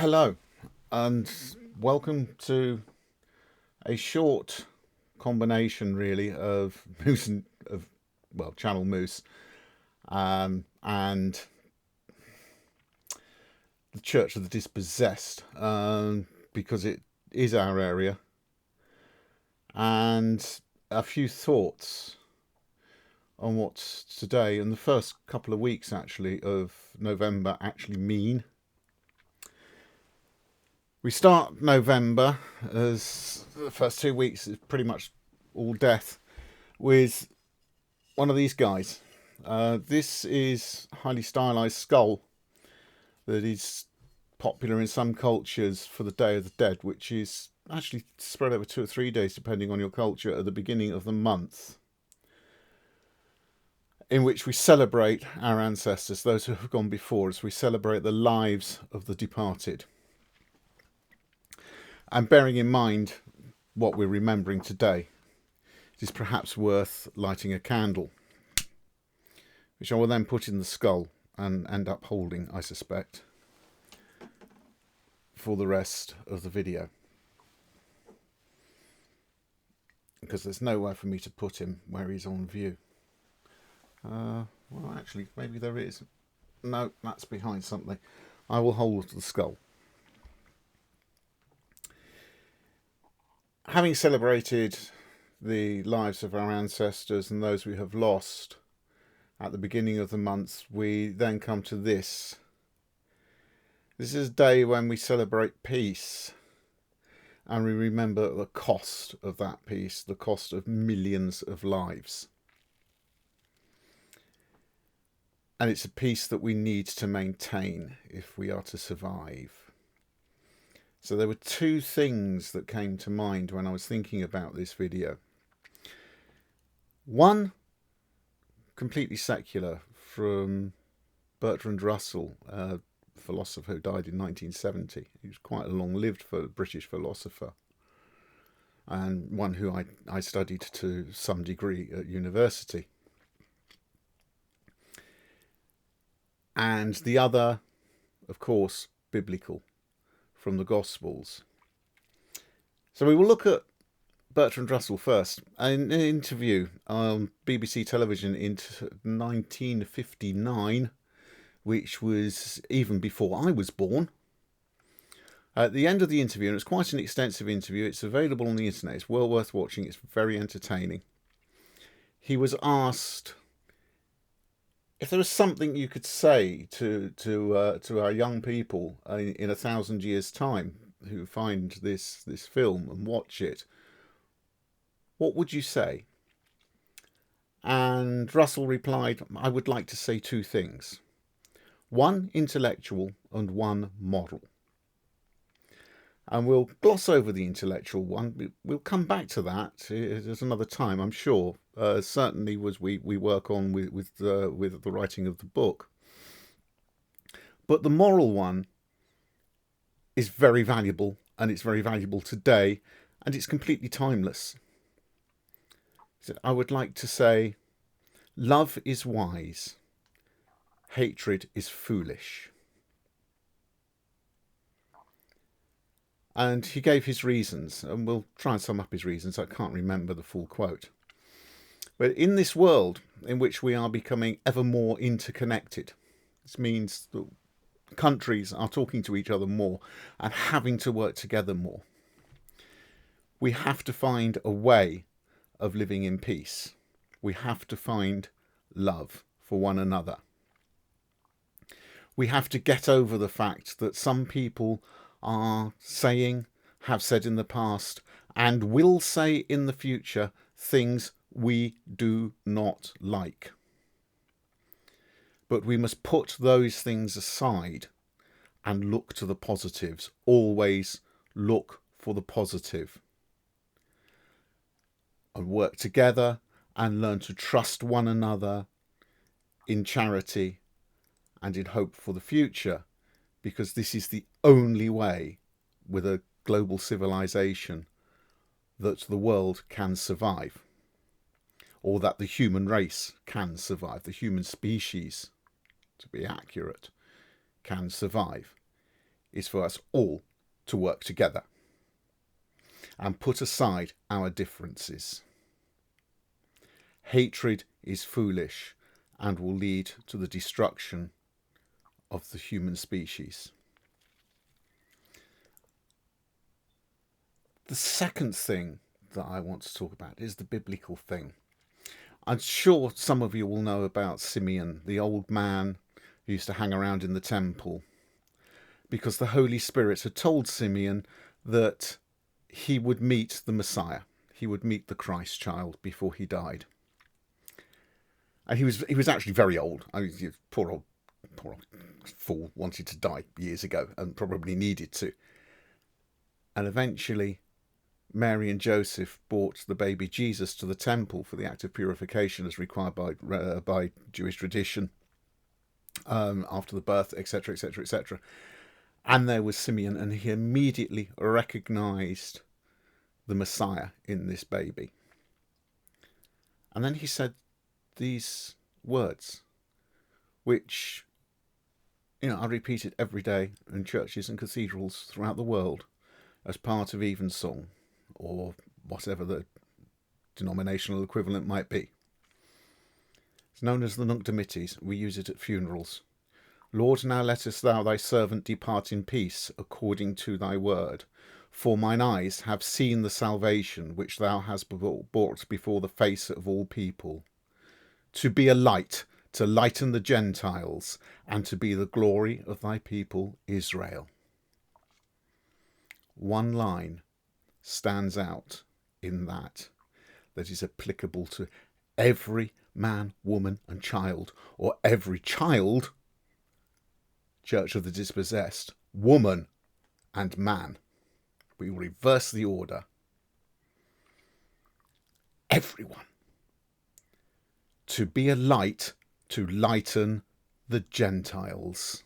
Hello, and welcome to a short combination, really, of moose and channel moose, and the Church of the Dispossessed, because it is our area, and a few thoughts on what today and the first couple of weeks actually of November actually mean. We start November, as the first 2 weeks is pretty much all death, with one of these guys. This is a highly stylized skull that is popular in some cultures for the Day of the Dead, which is actually spread over 2 or 3 days depending on your culture, at the beginning of the month, in which we celebrate our ancestors, those who have gone before us. We celebrate the lives of the departed. And bearing in mind what we're remembering today, it is perhaps worth lighting a candle, which I will then put in the skull and end up holding, I suspect, for the rest of the video. Because there's nowhere for me to put him where he's on view. Well, actually, maybe there is. No, that's behind something. I will hold the skull. Having celebrated the lives of our ancestors and those we have lost at the beginning of the month, we then come to this. This is a day when we celebrate peace, and we remember the cost of that peace, the cost of millions of lives. And it's a peace that we need to maintain if we are to survive. So there were two things that came to mind when I was thinking about this video. One, completely secular, from Bertrand Russell, a philosopher who died in 1970. He was quite a long-lived British philosopher, and one who I studied to some degree at university. And the other, of course, biblical, from the Gospels. So we will look at Bertrand Russell first. In an interview on BBC television in 1959, which was even before I was born, at the end of the interview, and it's quite an extensive interview, it's available on the internet, it's well worth watching, it's very entertaining. He was asked if there was something you could say to our young people in 1,000 years' time who find this film and watch it, what would you say? And Russell replied, I would like to say two things. One intellectual and one moral. And we'll gloss over the intellectual one. We'll come back to that at another time, I'm sure. Certainly as we work on with the writing of the book. But the moral one is very valuable, and it's very valuable today, and it's completely timeless. So I would like to say, love is wise, hatred is foolish. And he gave his reasons, and we'll try and sum up his reasons. I can't remember the full quote. But in this world in which we are becoming ever more interconnected, this means that countries are talking to each other more and having to work together more. We have to find a way of living in peace. We have to find love for one another. We have to get over the fact that some people are saying, have said in the past, and will say in the future, things we do not like. But we must put those things aside and look to the positives. Always look for the positive. And work together and learn to trust one another in charity and in hope for the future, because this is the only way with a global civilization that the world can survive, or that the human race can survive, the human species, to be accurate, can survive. is for us all to work together and put aside our differences. Hatred is foolish and will lead to the destruction of the human species. The second thing that I want to talk about is the biblical thing. I'm sure some of you will know about Simeon, the old man who used to hang around in the temple, because the Holy Spirit had told Simeon that he would meet the Messiah. He would meet the Christ child before he died. And he was actually very old. I mean, poor old fool, wanted to die years ago and probably needed to. And eventually Mary and Joseph brought the baby Jesus to the temple for the act of purification as required by Jewish tradition, after the birth, etc., etc., etc. And there was Simeon, and he immediately recognised the Messiah in this baby. And then he said these words, which, are repeated every day in churches and cathedrals throughout the world as part of evensong, or whatever the denominational equivalent might be. It's known as the Nunc Dimittis. We use it at funerals. Lord, now lettest thou thy servant depart in peace, according to thy word. For mine eyes have seen the salvation which thou hast brought before the face of all people, to be a light to lighten the Gentiles, and to be the glory of thy people Israel. One line stands out in that is applicable to every man, woman and child, or every child, Church of the Dispossessed, woman and man. We reverse the order. Everyone. To be a light to lighten the Gentiles.